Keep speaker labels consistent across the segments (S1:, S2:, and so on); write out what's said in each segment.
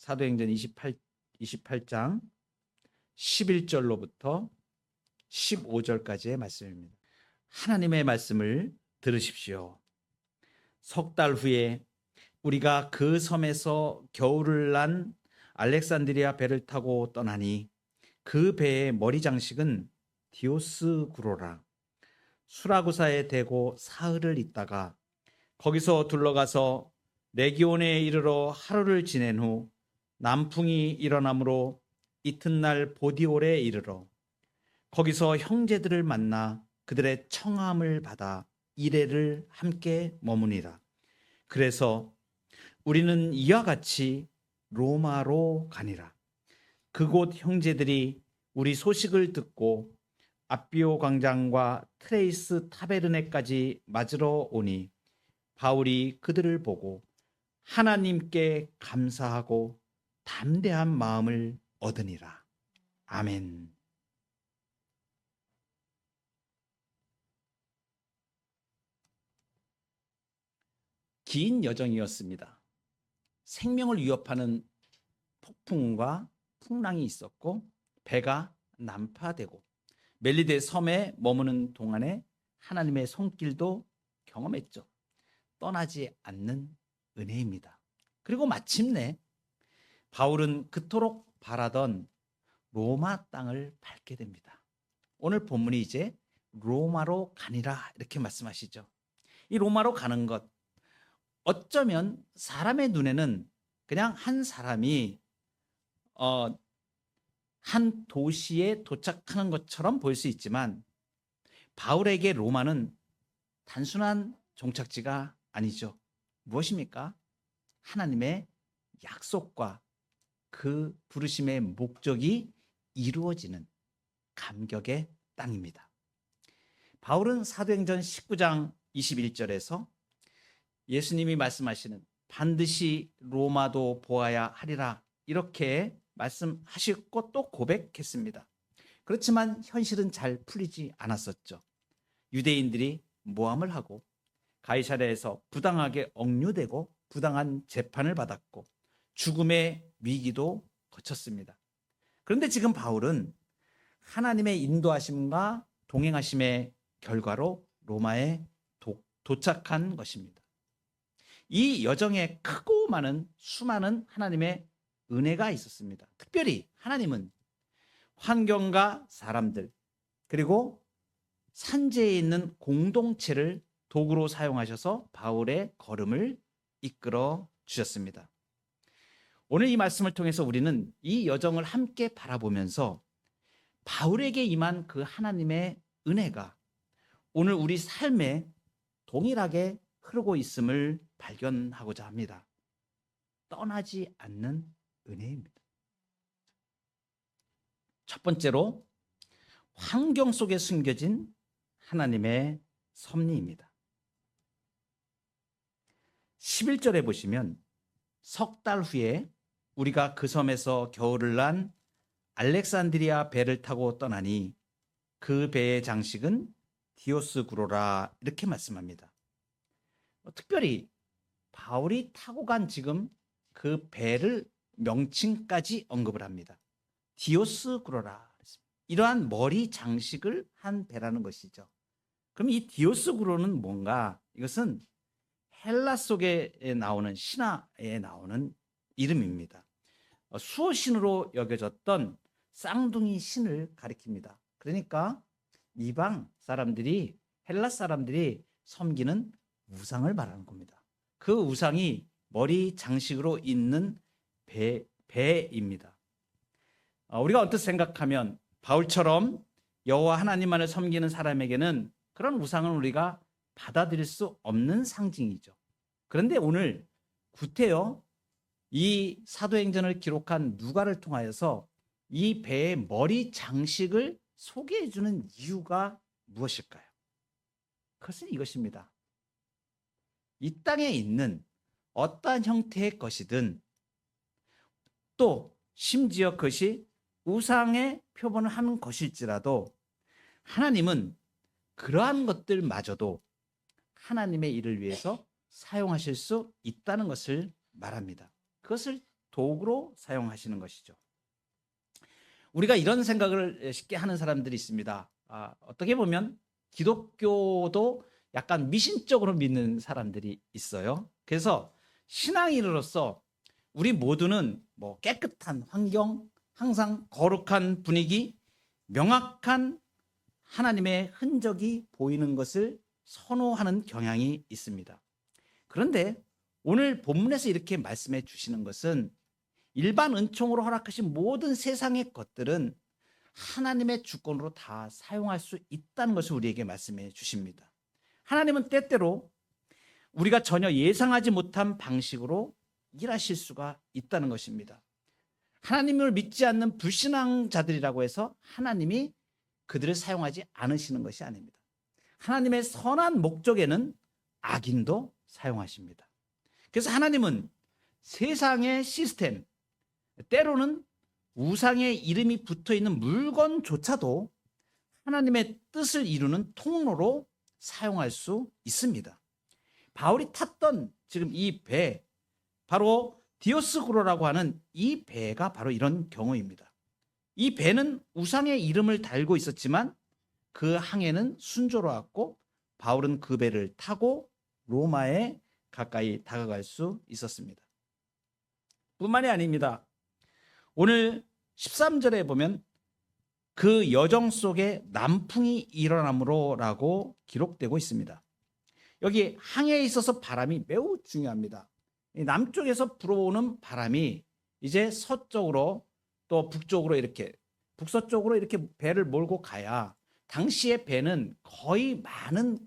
S1: 사도행전 28장 11절로부터 15절까지의 말씀입니다. 하나님의 말씀을 들으십시오. 석 달 후에 우리가 그 섬에서 겨울을 난 알렉산드리아 배를 타고 떠나니 그 배의 머리 장식은 디오스구로라. 수라구사에 대고 사흘을 있다가 거기서 둘러가서 레기온에 이르러 하루를 지낸 후 남풍이 일어나므로 이튿날 보디올에 이르러 거기서 형제들을 만나 그들의 청함을 받아 이레를 함께 머무니라. 그래서 우리는 이와 같이 로마로 가니라. 그곳 형제들이 우리 소식을 듣고 아비오 광장과 트레이스 타베르네까지 맞으러 오니 바울이 그들을 보고 하나님께 감사하고 담대한 마음을 얻으니라. 아멘. 긴 여정이었습니다. 생명을 위협하는 폭풍과 풍랑이 있었고 배가 난파되고 멜리데 섬에 머무는 동안에 하나님의 손길도 경험했죠. 떠나지 않는 은혜입니다. 그리고 마침내 바울은 그토록 바라던 로마 땅을 밟게 됩니다. 오늘 본문이 이제 로마로 가니라 이렇게 말씀하시죠. 이 로마로 가는 것, 어쩌면 사람의 눈에는 그냥 한 사람이 한 도시에 도착하는 것처럼 보일 수 있지만 바울에게 로마는 단순한 종착지가 아니죠. 무엇입니까? 하나님의 약속과 그 부르심의 목적이 이루어지는 감격의 땅입니다. 바울은 사도행전 19장 21절에서 예수님이 말씀하시는 반드시 로마도 보아야 하리라 이렇게 말씀하셨고 또 고백했습니다. 그렇지만 현실은 잘 풀리지 않았었죠. 유대인들이 모함을 하고 가이사랴에서 부당하게 억류되고 부당한 재판을 받았고 죽음의 위기도 거쳤습니다. 그런데 지금 바울은 하나님의 인도하심과 동행하심의 결과로 로마에 도착한 것입니다. 이 여정에 크고 많은 수많은 하나님의 은혜가 있었습니다. 특별히 하나님은 환경과 사람들 그리고 산지에 있는 공동체를 도구로 사용하셔서 바울의 걸음을 이끌어 주셨습니다. 오늘 이 말씀을 통해서 우리는 이 여정을 함께 바라보면서 바울에게 임한 그 하나님의 은혜가 오늘 우리 삶에 동일하게 흐르고 있음을 발견하고자 합니다. 떠나지 않는 은혜입니다. 첫 번째로 환경 속에 숨겨진 하나님의 섭리입니다. 11절에 보시면 석 달 후에 우리가 그 섬에서 겨울을 난 알렉산드리아 배를 타고 떠나니 그 배의 장식은 디오스구로라 이렇게 말씀합니다. 특별히 바울이 타고 간 지금 그 배를 명칭까지 언급을 합니다. 디오스구로라. 이러한 머리 장식을 한 배라는 것이죠. 그럼 이 디오스구로는 뭔가? 이것은 헬라 속에 나오는 신화에 나오는 이름입니다. 수호신으로 여겨졌던 쌍둥이 신을 가리킵니다. 그러니까 이방 사람들이 헬라 사람들이 섬기는 우상을 말하는 겁니다. 그 우상이 머리 장식으로 있는 배입니다. 우리가 언뜻 생각하면 바울처럼 여호와 하나님만을 섬기는 사람에게는 그런 우상은 우리가 받아들일 수 없는 상징이죠. 그런데 오늘 구태여 이 사도행전을 기록한 누가를 통하여서 이 배의 머리 장식을 소개해 주는 이유가 무엇일까요? 그것은 이것입니다. 이 땅에 있는 어떠한 형태의 것이든 또 심지어 그것이 우상의 표본을 하는 것일지라도 하나님은 그러한 것들마저도 하나님의 일을 위해서 사용하실 수 있다는 것을 말합니다. 그것을 도구로 사용하시는 것이죠. 우리가 이런 생각을 쉽게 하는 사람들이 있습니다. 어떻게 보면 기독교도 약간 미신적으로 믿는 사람들이 있어요. 그래서 신앙인으로서 우리 모두는 뭐 깨끗한 환경, 항상 거룩한 분위기, 명확한 하나님의 흔적이 보이는 것을 선호하는 경향이 있습니다. 그런데 오늘 본문에서 이렇게 말씀해 주시는 것은 일반 은총으로 허락하신 모든 세상의 것들은 하나님의 주권으로 다 사용할 수 있다는 것을 우리에게 말씀해 주십니다. 하나님은 때때로 우리가 전혀 예상하지 못한 방식으로 일하실 수가 있다는 것입니다. 하나님을 믿지 않는 불신앙자들이라고 해서 하나님이 그들을 사용하지 않으시는 것이 아닙니다. 하나님의 선한 목적에는 악인도 사용하십니다. 그래서 하나님은 세상의 시스템, 때로는 우상의 이름이 붙어있는 물건조차도 하나님의 뜻을 이루는 통로로 사용할 수 있습니다. 바울이 탔던 지금 이 배, 바로 디오스구로라고 하는 이 배가 바로 이런 경우입니다. 이 배는 우상의 이름을 달고 있었지만 그 항해는 순조로웠고 바울은 그 배를 타고 로마에 가까이 다가갈 수 있었습니다. 뿐만이 아닙니다. 오늘 13절에 보면 그 여정 속에 남풍이 일어남으로라고 기록되고 있습니다. 여기 항해에 있어서 바람이 매우 중요합니다. 남쪽에서 불어오는 바람이 이제 서쪽으로 또 북쪽으로 이렇게 북서쪽으로 이렇게 배를 몰고 가야 당시의 배는 거의 많은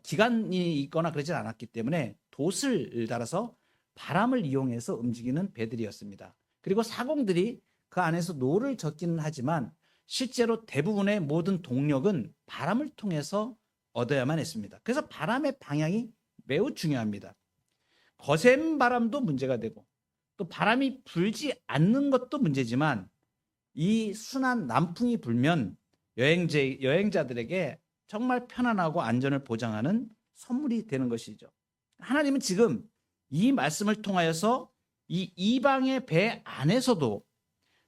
S1: 기관이 있거나 그러진 않았기 때문에 돛을 달아서 바람을 이용해서 움직이는 배들이었습니다. 그리고 사공들이 그 안에서 노를 젓기는 하지만 실제로 대부분의 모든 동력은 바람을 통해서 얻어야만 했습니다. 그래서 바람의 방향이 매우 중요합니다. 거센 바람도 문제가 되고 또 바람이 불지 않는 것도 문제지만 이 순한 남풍이 불면 여행자들에게 정말 편안하고 안전을 보장하는 선물이 되는 것이죠. 하나님은 지금 이 말씀을 통하여서 이 이방의 배 안에서도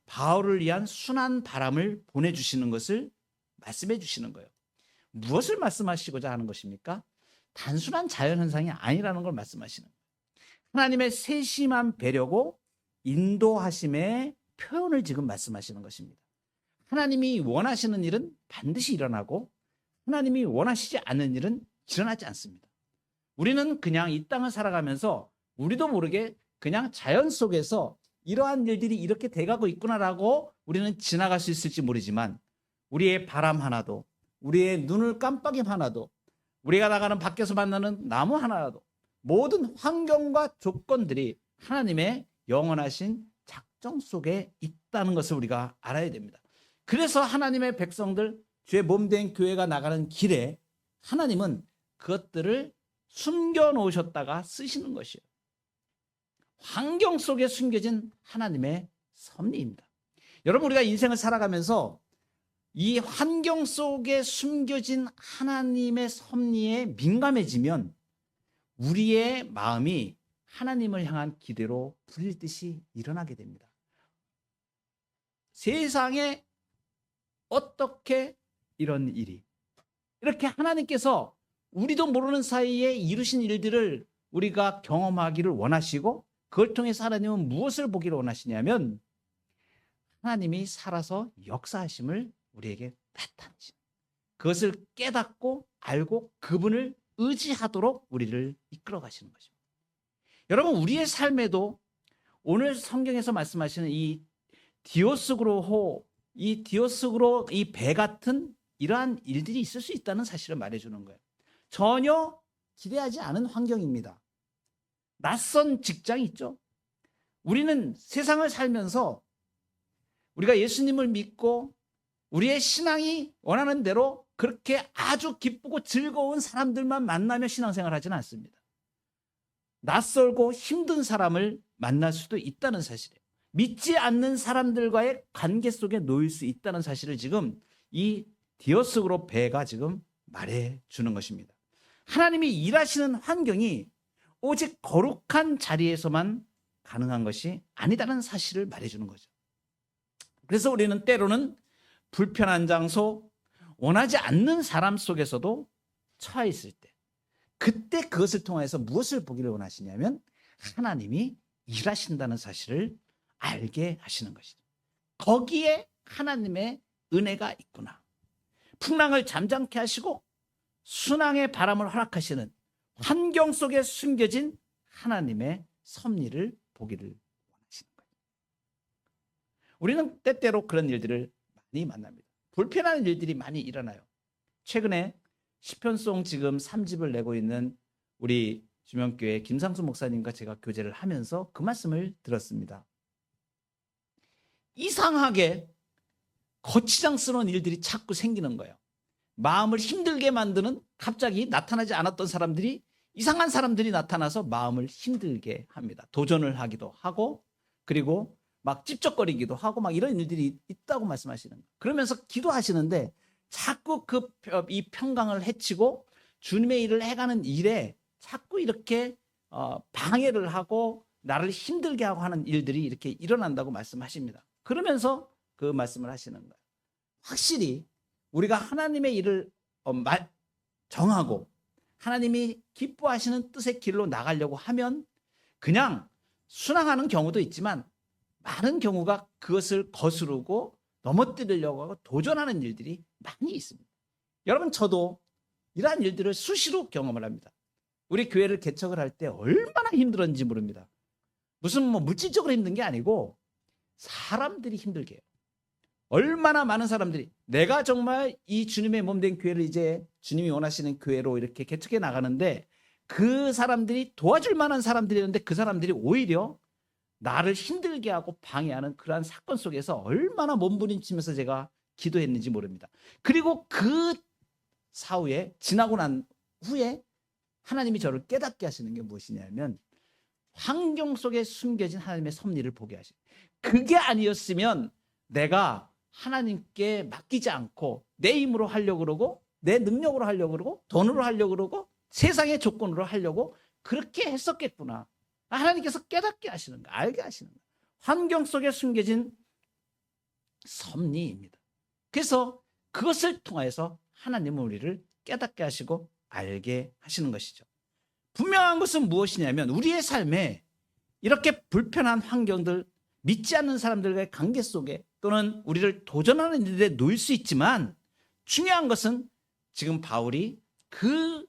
S1: 바울을 위한 순한 바람을 보내주시는 것을 말씀해 주시는 거예요. 무엇을 말씀하시고자 하는 것입니까? 단순한 자연현상이 아니라는 걸 말씀하시는 거예요. 하나님의 세심한 배려고 인도하심의 표현을 지금 말씀하시는 것입니다. 하나님이 원하시는 일은 반드시 일어나고 하나님이 원하시지 않는 일은 일어나지 않습니다. 우리는 그냥 이 땅을 살아가면서 우리도 모르게 그냥 자연 속에서 이러한 일들이 이렇게 돼가고 있구나라고 우리는 지나갈 수 있을지 모르지만 우리의 바람 하나도, 우리의 눈을 깜빡임 하나도, 우리가 나가는 밖에서 만나는 나무 하나라도 모든 환경과 조건들이 하나님의 영원하신 작정 속에 있다는 것을 우리가 알아야 됩니다. 그래서 하나님의 백성들, 주의 몸된 교회가 나가는 길에 하나님은 그것들을 숨겨놓으셨다가 쓰시는 것이에요. 환경 속에 숨겨진 하나님의 섭리입니다. 여러분, 우리가 인생을 살아가면서 이 환경 속에 숨겨진 하나님의 섭리에 민감해지면 우리의 마음이 하나님을 향한 기대로 불릴 듯이 일어나게 됩니다. 세상에 어떻게 이런 일이 이렇게 하나님께서 우리도 모르는 사이에 이루신 일들을 우리가 경험하기를 원하시고 그걸 통해서 하나님은 무엇을 보기를 원하시냐면 하나님이 살아서 역사하심을 우리에게 나타내시는 그것을 깨닫고 알고 그분을 의지하도록 우리를 이끌어 가시는 것입니다. 여러분, 우리의 삶에도 오늘 성경에서 말씀하시는 이 디오스그로 이 배 같은 이러한 일들이 있을 수 있다는 사실을 말해주는 거예요. 전혀 기대하지 않은 환경입니다. 낯선 직장이 있죠. 우리는 세상을 살면서 우리가 예수님을 믿고 우리의 신앙이 원하는 대로 그렇게 아주 기쁘고 즐거운 사람들만 만나며 신앙생활을 하지는 않습니다. 낯설고 힘든 사람을 만날 수도 있다는 사실이에요. 믿지 않는 사람들과의 관계 속에 놓일 수 있다는 사실을 지금 이 디오스그로 배가 지금 말해주는 것입니다. 하나님이 일하시는 환경이 오직 거룩한 자리에서만 가능한 것이 아니다는 사실을 말해주는 거죠. 그래서 우리는 때로는 불편한 장소, 원하지 않는 사람 속에서도 처해 있을 때, 그때 그것을 통해서 무엇을 보기를 원하시냐면 하나님이 일하신다는 사실을 알게 하시는 것이죠. 거기에 하나님의 은혜가 있구나. 풍랑을 잠잠케 하시고 순항의 바람을 허락하시는 환경 속에 숨겨진 하나님의 섭리를 보기를 원하시는 거예요. 우리는 때때로 그런 일들을 많이 만납니다. 불편한 일들이 많이 일어나요. 최근에 시편송 지금 3집을 내고 있는 우리 주명교회 김상수 목사님과 제가 교제를 하면서 그 말씀을 들었습니다. 이상하게 거치장스러운 일들이 자꾸 생기는 거예요. 마음을 힘들게 만드는, 갑자기 나타나지 않았던 사람들이, 이상한 사람들이 나타나서 마음을 힘들게 합니다. 도전을 하기도 하고, 그리고 막 찝쩍거리기도 하고, 막 이런 일들이 있다고 말씀하시는 거예요. 그러면서 기도하시는데 자꾸 이 평강을 해치고 주님의 일을 해가는 일에 자꾸 이렇게 방해를 하고 나를 힘들게 하고 하는 일들이 이렇게 일어난다고 말씀하십니다. 그러면서 그 말씀을 하시는 거예요. 확실히 우리가 하나님의 일을 정하고 하나님이 기뻐하시는 뜻의 길로 나가려고 하면 그냥 순항하는 경우도 있지만 많은 경우가 그것을 거스르고 넘어뜨리려고 하고 도전하는 일들이 많이 있습니다. 여러분, 저도 이러한 일들을 수시로 경험을 합니다. 우리 교회를 개척을 할 때 얼마나 힘들었는지 모릅니다. 무슨 물질적으로 힘든 게 아니고 사람들이 힘들게 해요. 얼마나 많은 사람들이, 내가 정말 이 주님의 몸된 교회를 이제 주님이 원하시는 교회로 이렇게 개척해 나가는데 그 사람들이 도와줄 만한 사람들이었는데 그 사람들이 오히려 나를 힘들게 하고 방해하는 그러한 사건 속에서 얼마나 몸부림치면서 제가 기도했는지 모릅니다. 그리고 그 사후에, 지나고 난 후에 하나님이 저를 깨닫게 하시는 게 무엇이냐면 환경 속에 숨겨진 하나님의 섭리를 보게 하시는, 그게 아니었으면 내가 하나님께 맡기지 않고 내 힘으로 하려고 그러고 내 능력으로 하려고 그러고 돈으로 하려고 그러고 세상의 조건으로 하려고 그렇게 했었겠구나. 하나님께서 깨닫게 하시는 거, 알게 하시는 거. 환경 속에 숨겨진 섭리입니다. 그래서 그것을 통해서 하나님은 우리를 깨닫게 하시고 알게 하시는 것이죠. 분명한 것은 무엇이냐면 우리의 삶에 이렇게 불편한 환경들, 믿지 않는 사람들과의 관계 속에 또는 우리를 도전하는 일에 놓일 수 있지만 중요한 것은 지금 바울이 그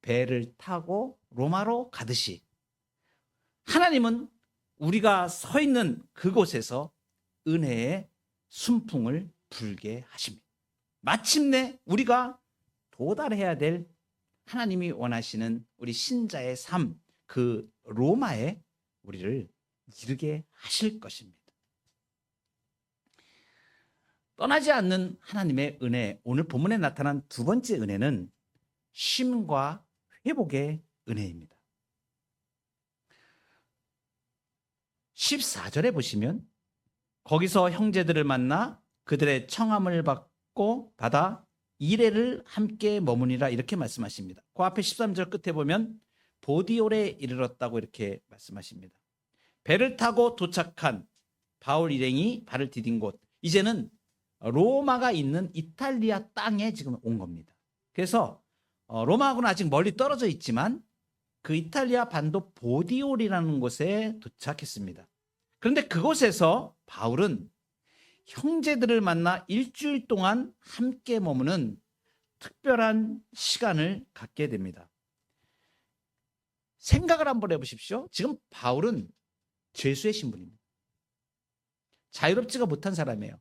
S1: 배를 타고 로마로 가듯이 하나님은 우리가 서 있는 그곳에서 은혜의 순풍을 불게 하십니다. 마침내 우리가 도달해야 될 하나님이 원하시는 우리 신자의 삶, 그 로마에 우리를 이르게 하실 것입니다. 떠나지 않는 하나님의 은혜, 오늘 본문에 나타난 두 번째 은혜는 쉼과 회복의 은혜입니다. 14절에 보시면 거기서 형제들을 만나 그들의 청함을 받아 이레를 함께 머무니라 이렇게 말씀하십니다. 그 앞에 13절 끝에 보면 보디올에 이르렀다고 이렇게 말씀하십니다. 배를 타고 도착한 바울 일행이 발을 디딘 곳, 이제는 로마가 있는 이탈리아 땅에 지금 온 겁니다. 그래서 로마하고는 아직 멀리 떨어져 있지만 그 이탈리아 반도 보디올이라는 곳에 도착했습니다. 그런데 그곳에서 바울은 형제들을 만나 일주일 동안 함께 머무는 특별한 시간을 갖게 됩니다. 생각을 한번 해보십시오. 지금 바울은 죄수의 신분입니다. 자유롭지가 못한 사람이에요.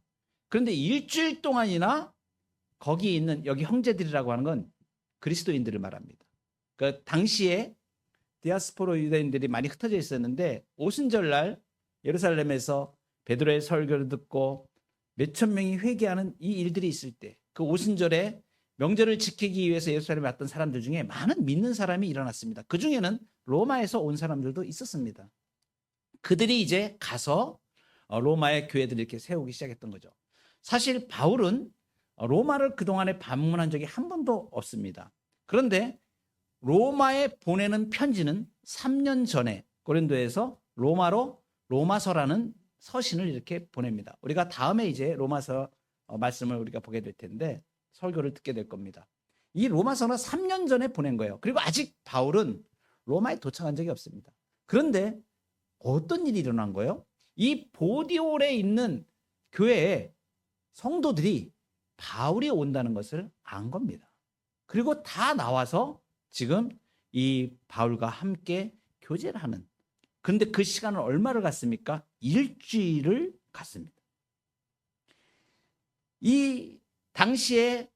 S1: 그런데 일주일 동안이나 거기 있는, 여기 형제들이라고 하는 건 그리스도인들을 말합니다. 그 당시에 디아스포라 유대인들이 많이 흩어져 있었는데 오순절날 예루살렘에서 베드로의 설교를 듣고 몇천 명이 회개하는 이 일들이 있을 때, 그 오순절에 명절을 지키기 위해서 예루살렘에 왔던 사람들 중에 많은 믿는 사람이 일어났습니다. 그 중에는 로마에서 온 사람들도 있었습니다. 그들이 이제 가서 로마의 교회들을 이렇게 세우기 시작했던 거죠. 사실 바울은 로마를 그동안에 방문한 적이 한 번도 없습니다. 그런데 로마에 보내는 편지는 3년 전에 고린도에서 로마로 로마서라는 서신을 이렇게 보냅니다. 우리가 다음에 이제 로마서 말씀을 우리가 보게 될 텐데 설교를 듣게 될 겁니다. 이 로마서는 3년 전에 보낸 거예요. 그리고 아직 바울은 로마에 도착한 적이 없습니다. 그런데 어떤 일이 일어난 거예요? 이 보디올에 있는 교회에 성도들이 바울이 온다는 것을 안 겁니다. 그리고 다 나와서 지금 이 바울과 함께 교제를 하는. 그런데 그 시간은 얼마를 갔습니까? 일주일을 갔습니다. 이 당시에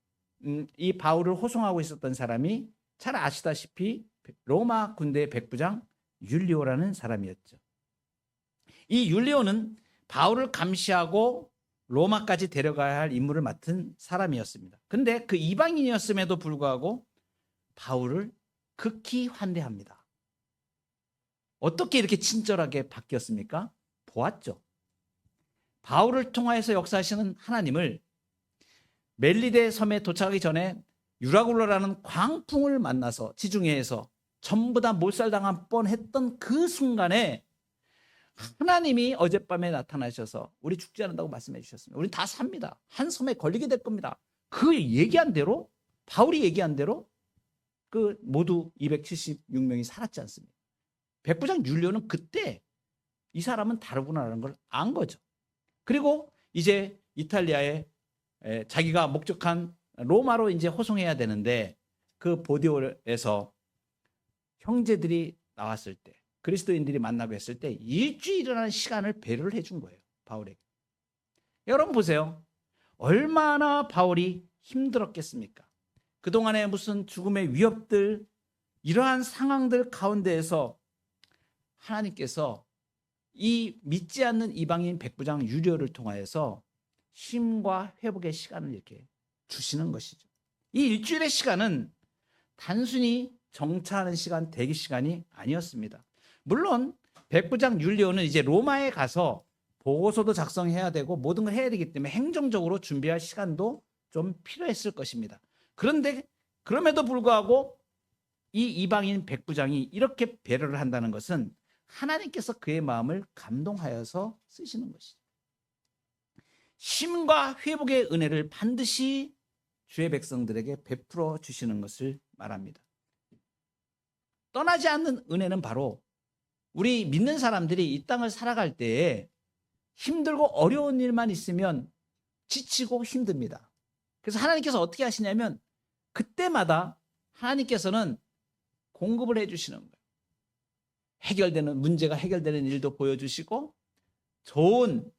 S1: 이 바울을 호송하고 있었던 사람이 잘 아시다시피 로마 군대의 백부장 율리오라는 사람이었죠. 이 율리오는 바울을 감시하고 로마까지 데려가야 할 임무를 맡은 사람이었습니다. 그런데 그 이방인이었음에도 불구하고 바울을 극히 환대합니다. 어떻게 이렇게 친절하게 바뀌었습니까? 보았죠. 바울을 통하여서 역사하시는 하나님을 멜리데 섬에 도착하기 전에 유라굴라라는 광풍을 만나서 지중해에서 전부 다 몰살당한 뻔했던 그 순간에 하나님이 어젯밤에 나타나셔서 우리 죽지 않는다고 말씀해 주셨습니다. 우리 다 삽니다. 한 섬에 걸리게 될 겁니다. 그 얘기한 대로, 바울이 얘기한 대로 그 모두 276명이 살았지 않습니까? 백부장 율리오는 그때 이 사람은 다르구나라는 걸 안 거죠. 그리고 이제 이탈리아에 자기가 목적한 로마로 이제 호송해야 되는데 그 보디올에서 형제들이 나왔을 때 그리스도인들이 만나고 했을 때 일주일이라는 시간을 배려를 해준 거예요. 바울에게. 여러분 보세요. 얼마나 바울이 힘들었겠습니까? 그동안에 무슨 죽음의 위협들 이러한 상황들 가운데에서 하나님께서 이 믿지 않는 이방인 백부장 율리오를 통하여서 쉼과 회복의 시간을 이렇게 주시는 것이죠. 이 일주일의 시간은 단순히 정차하는 시간, 대기 시간이 아니었습니다. 물론 백부장 율리오는 이제 로마에 가서 보고서도 작성해야 되고 모든 걸 해야 되기 때문에 행정적으로 준비할 시간도 좀 필요했을 것입니다. 그런데 그럼에도 불구하고 이 이방인 백부장이 이렇게 배려를 한다는 것은 하나님께서 그의 마음을 감동하여서 쓰시는 것이죠. 쉼과 회복의 은혜를 반드시 주의 백성들에게 베풀어 주시는 것을 말합니다. 떠나지 않는 은혜는 바로 우리 믿는 사람들이 이 땅을 살아갈 때에 힘들고 어려운 일만 있으면 지치고 힘듭니다. 그래서 하나님께서 어떻게 하시냐면 그때마다 하나님께서는 공급을 해주시는 거예요. 해결되는 문제가 해결되는 일도 보여주시고 좋은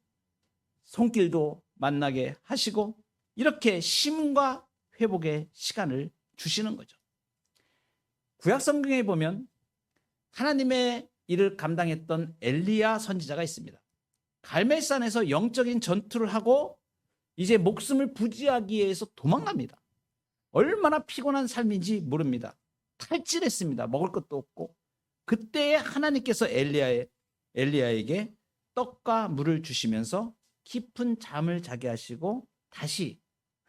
S1: 손길도 만나게 하시고 이렇게 쉼과 회복의 시간을 주시는 거죠. 구약 성경에 보면 하나님의 일을 감당했던 엘리야 선지자가 있습니다. 갈멜산에서 영적인 전투를 하고 이제 목숨을 부지하기 위해서 도망갑니다. 얼마나 피곤한 삶인지 모릅니다. 탈진했습니다. 먹을 것도 없고 그때에 하나님께서 엘리야에게 떡과 물을 주시면서 깊은 잠을 자게 하시고 다시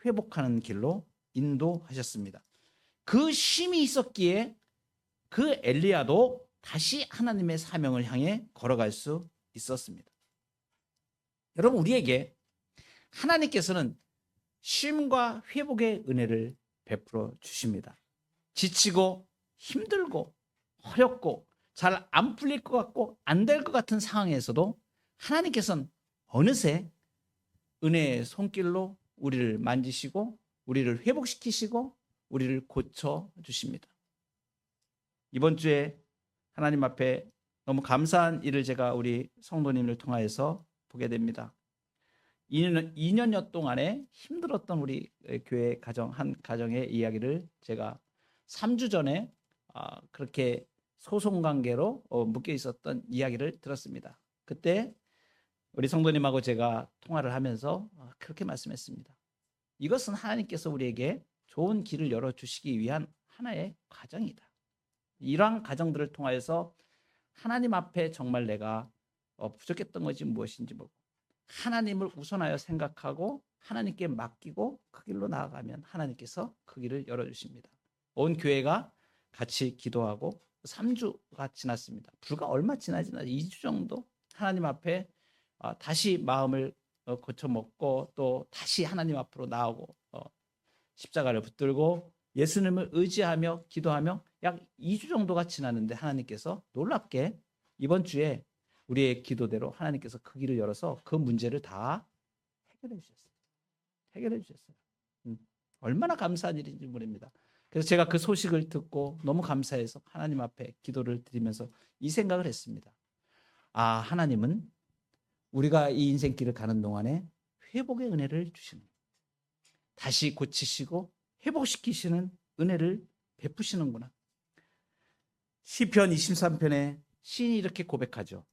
S1: 회복하는 길로 인도하셨습니다. 그 쉼이 있었기에 그 엘리야도 다시 하나님의 사명을 향해 걸어갈 수 있었습니다. 여러분 우리에게 하나님께서는 쉼과 회복의 은혜를 베풀어 주십니다. 지치고 힘들고 어렵고 잘 안 풀릴 것 같고 안 될 것 같은 상황에서도 하나님께서는 어느새 은혜의 손길로 우리를 만지시고 우리를 회복시키시고 우리를 고쳐주십니다. 이번 주에 하나님 앞에 너무 감사한 일을 제가 우리 성도님을 통하여서 보게 됩니다. 2년여 동안에 힘들었던 우리 교회 한 가정의 이야기를 제가 3주 전에 그렇게 소송관계로 묶여 있었던 이야기를 들었습니다. 그때 우리 성도님하고 제가 통화를 하면서 그렇게 말씀했습니다. 이것은 하나님께서 우리에게 좋은 길을 열어주시기 위한 하나의 과정이다. 이러한 과정들을 통하여서 하나님 앞에 정말 내가 부족했던 것이 무엇인지 보고 하나님을 우선하여 생각하고 하나님께 맡기고 그 길로 나아가면 하나님께서 그 길을 열어주십니다. 온 교회가 같이 기도하고 3주가 지났습니다. 불과 얼마 지나지 2주 정도 하나님 앞에 다시 마음을 고쳐먹고 또 다시 하나님 앞으로 나오고 십자가를 붙들고 예수님을 의지하며 기도하며 약 2주 정도가 지났는데 하나님께서 놀랍게 이번 주에 우리의 기도대로 하나님께서 그 길을 열어서 그 문제를 다 해결해 주셨어요. 해결해 주셨어요. 얼마나 감사한 일인지 모릅니다. 그래서 제가 그 소식을 듣고 너무 감사해서 하나님 앞에 기도를 드리면서 이 생각을 했습니다. 하나님은 우리가 이 인생길을 가는 동안에 회복의 은혜를 주시는, 다시 고치시고 회복시키시는 은혜를 베푸시는구나. 시편 23편에 시인이 이렇게 고백하죠.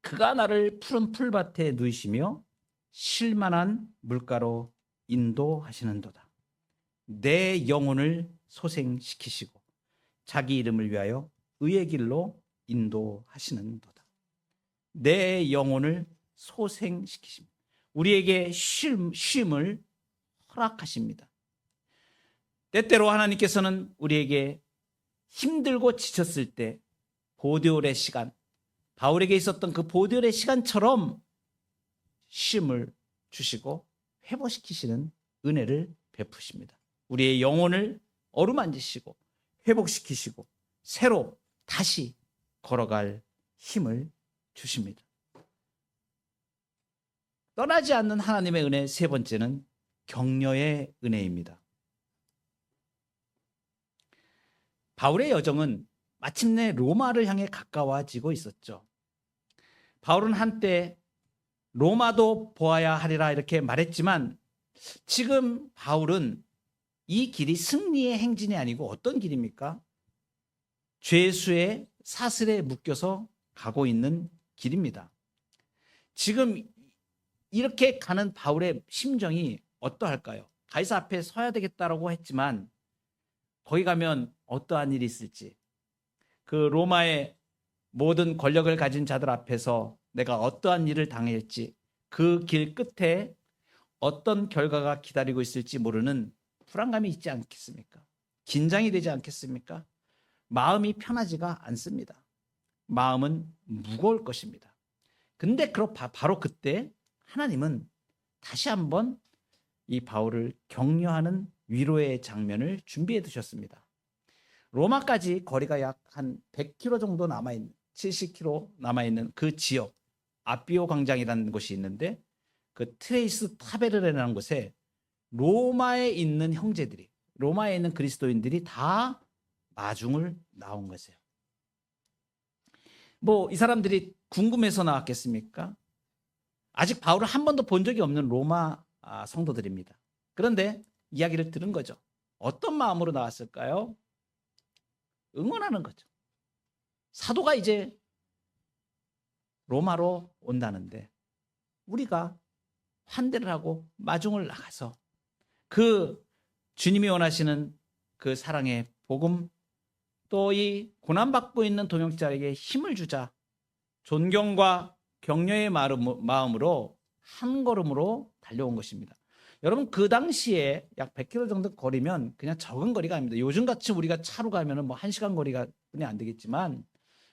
S1: 그가 나를 푸른 풀밭에 누이시며 쉴만한 물가로 인도하시는도다. 내 영혼을 소생시키시고 자기 이름을 위하여 의의 길로 인도하시는도다. 내 영혼을 소생시키십니다. 우리에게 쉼을 허락하십니다. 때때로 하나님께서는 우리에게 힘들고 지쳤을 때 보디올의 시간, 바울에게 있었던 그 보디올의 시간처럼 쉼을 주시고 회복시키시는 은혜를 베푸십니다. 우리의 영혼을 어루만지시고 회복시키시고 새로 다시 걸어갈 힘을 주십니다. 떠나지 않는 하나님의 은혜 세 번째는 격려의 은혜입니다. 바울의 여정은 마침내 로마를 향해 가까워지고 있었죠. 바울은 한때 로마도 보아야 하리라 이렇게 말했지만 지금 바울은 이 길이 승리의 행진이 아니고 어떤 길입니까? 죄수의 사슬에 묶여서 가고 있는 길입니다. 지금 이렇게 가는 바울의 심정이 어떠할까요? 가이사 앞에 서야 되겠다라고 했지만 거기 가면 어떠한 일이 있을지, 그 로마의 모든 권력을 가진 자들 앞에서 내가 어떠한 일을 당할지, 그 길 끝에 어떤 결과가 기다리고 있을지 모르는 불안감이 있지 않겠습니까? 긴장이 되지 않겠습니까? 마음이 편하지가 않습니다. 마음은 무거울 것입니다. 근데 바로 그때 하나님은 다시 한번 이 바울을 격려하는 위로의 장면을 준비해 두셨습니다. 로마까지 거리가 약 한 100km 정도 남아있는, 70km 남아있는 그 지역, 아비오 광장이라는 곳이 있는데 그 트레이스 타베르라는 곳에 로마에 있는 형제들이, 로마에 있는 그리스도인들이 다 마중을 나온 거세요. 이 사람들이 궁금해서 나왔겠습니까? 아직 바울을 한 번도 본 적이 없는 로마 성도들입니다. 그런데 이야기를 들은 거죠. 어떤 마음으로 나왔을까요? 응원하는 거죠. 사도가 이제 로마로 온다는데 우리가 환대를 하고 마중을 나가서 그 주님이 원하시는 그 사랑의 복음, 또 이 고난받고 있는 동역자에게 힘을 주자, 존경과 격려의 마음으로 한 걸음으로 달려온 것입니다. 여러분, 그 당시에 약 100km 정도 거리면 그냥 적은 거리가 아닙니다. 요즘같이 우리가 차로 가면은 1시간 거리가 뿐이 안 되겠지만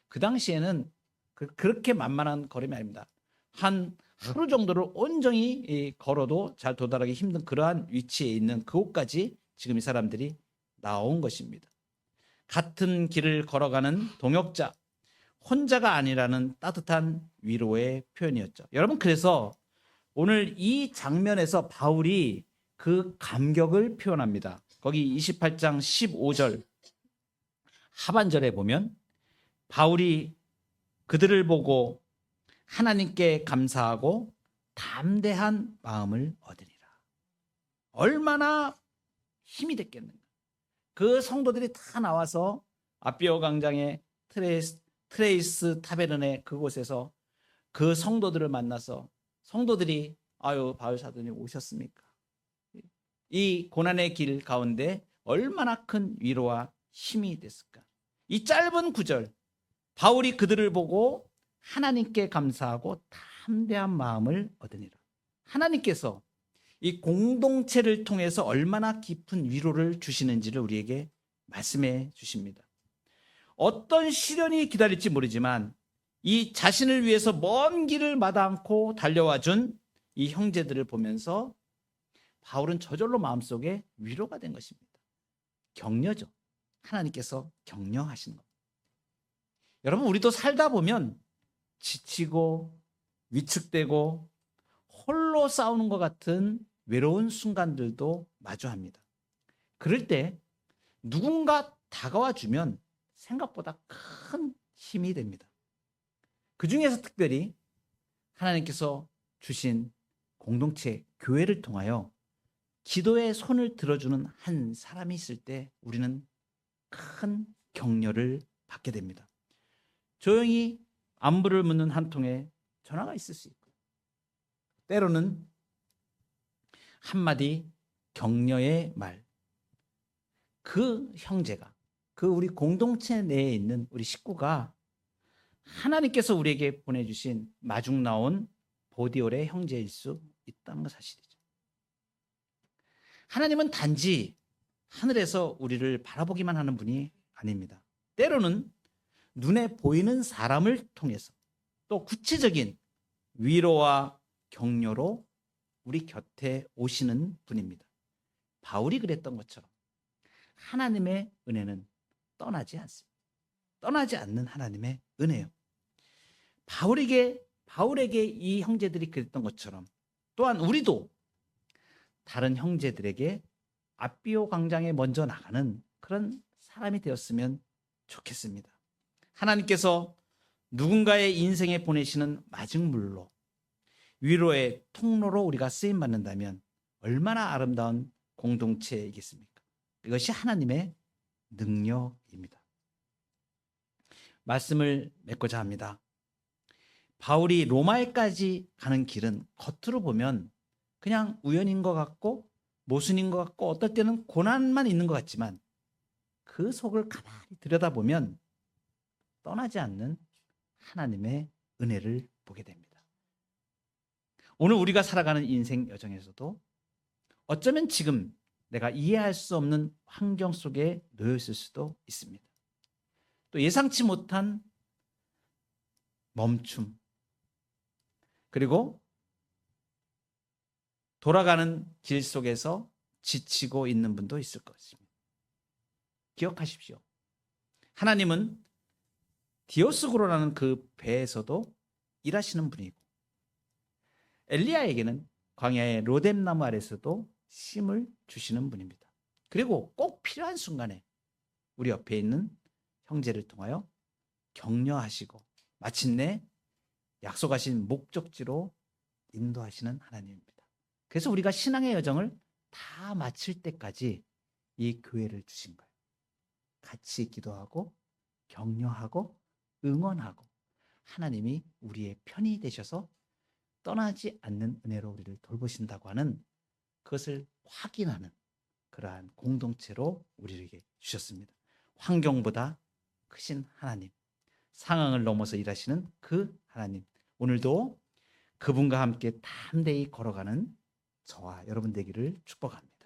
S1: 그 당시에는 그렇게 만만한 거리가 아닙니다. 한 하루 정도를 온전히 걸어도 잘 도달하기 힘든 그러한 위치에 있는 그곳까지 지금 이 사람들이 나온 것입니다. 같은 길을 걸어가는 동역자, 혼자가 아니라는 따뜻한 위로의 표현이었죠. 여러분, 그래서 오늘 이 장면에서 바울이 그 감격을 표현합니다. 거기 28장 15절 하반절에 보면 바울이 그들을 보고 하나님께 감사하고 담대한 마음을 얻으리라. 얼마나 힘이 됐겠는가. 그 성도들이 다 나와서 아비오 광장의 트레이스 타베르네 그곳에서 그 성도들을 만나서 성도들이 바울 사도님 오셨습니까? 이 고난의 길 가운데 얼마나 큰 위로와 힘이 됐을까. 이 짧은 구절, 바울이 그들을 보고 하나님께 감사하고 담대한 마음을 얻으니라. 하나님께서 이 공동체를 통해서 얼마나 깊은 위로를 주시는지를 우리에게 말씀해 주십니다. 어떤 시련이 기다릴지 모르지만 이 자신을 위해서 먼 길을 마다 않고 달려와 준 이 형제들을 보면서 바울은 저절로 마음속에 위로가 된 것입니다. 격려죠. 하나님께서 격려하시는 것. 여러분, 우리도 살다 보면 지치고 위축되고 홀로 싸우는 것 같은 외로운 순간들도 마주합니다. 그럴 때 누군가 다가와 주면 생각보다 큰 힘이 됩니다. 그 중에서 특별히 하나님께서 주신 공동체, 교회를 통하여 기도의 손을 들어주는 한 사람이 있을 때 우리는 큰 격려를 받게 됩니다. 조용히 안부를 묻는 한 통의 전화가 있을 수 있고, 때로는 한마디 격려의 말, 그 형제가, 그 우리 공동체 내에 있는 우리 식구가 하나님께서 우리에게 보내주신 마중 나온 보디올의 형제일 수 있다는 것 사실이죠. 하나님은 단지 하늘에서 우리를 바라보기만 하는 분이 아닙니다. 때로는 눈에 보이는 사람을 통해서 또 구체적인 위로와 격려로 우리 곁에 오시는 분입니다. 바울이 그랬던 것처럼 하나님의 은혜는 떠나지 않습니다. 떠나지 않는 하나님의 은혜요. 바울에게 이 형제들이 그랬던 것처럼 또한 우리도 다른 형제들에게 아비오 광장에 먼저 나가는 그런 사람이 되었으면 좋겠습니다. 하나님께서 누군가의 인생에 보내시는 마중물로 위로의 통로로 우리가 쓰임 받는다면 얼마나 아름다운 공동체이겠습니까? 이것이 하나님의 능력입니다. 말씀을 맺고자 합니다. 바울이 로마에까지 가는 길은 겉으로 보면 그냥 우연인 것 같고 모순인 것 같고 어떨 때는 고난만 있는 것 같지만 그 속을 가만히 들여다보면 떠나지 않는 하나님의 은혜를 보게 됩니다. 오늘 우리가 살아가는 인생 여정에서도 어쩌면 지금 내가 이해할 수 없는 환경 속에 놓여 있을 수도 있습니다. 또 예상치 못한 멈춤, 그리고 돌아가는 길 속에서 지치고 있는 분도 있을 것입니다. 기억하십시오. 하나님은 디오스고로라는 그 배에서도 일하시는 분이고 엘리야에게는 광야의 로뎀나무 아래서도 힘을 주시는 분입니다. 그리고 꼭 필요한 순간에 우리 옆에 있는 형제를 통하여 격려하시고 마침내 약속하신 목적지로 인도하시는 하나님입니다. 그래서 우리가 신앙의 여정을 다 마칠 때까지 이 교회를 주신 거예요. 같이 기도하고 격려하고 응원하고 하나님이 우리의 편이 되셔서 떠나지 않는 은혜로 우리를 돌보신다고 하는 그것을 확인하는 그러한 공동체로 우리에게 주셨습니다. 환경보다 크신 하나님, 상황을 넘어서 일하시는 그 하나님, 오늘도 그분과 함께 담대히 걸어가는 저와 여러분 되기를 축복합니다.